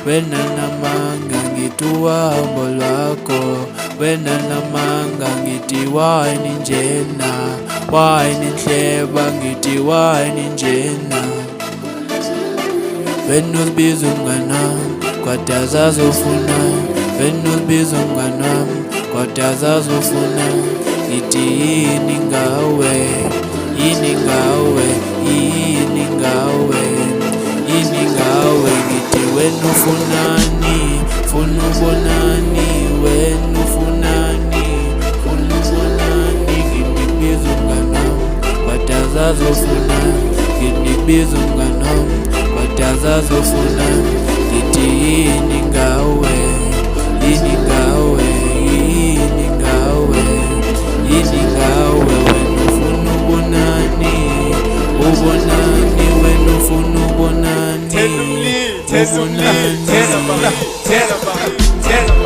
wena namanga ngithi uhambo lwakho, wena namanga ngithi wine njena, wine nhleba ngithi wine njena. Wena uzibiza umnganami kodwa azazofuna, wena uzibiza umnganami kodwa azazofuna. Ngithi yini ngawe, yini ngawe, yini ngawe, yini ngawe. Ngithi wena ufunani, funa ubonani, wena ufunani, funa ubonani. Ngibiza umnganami kodwa azazofuna, ngibiza umnganami kodwa azazofuna. Ngithi yini ngawe, yini ngawe, yini ngawe, yini ngawe. Wena ufuna ubonani, ubonani, wena ufuna ubonani, ubonani.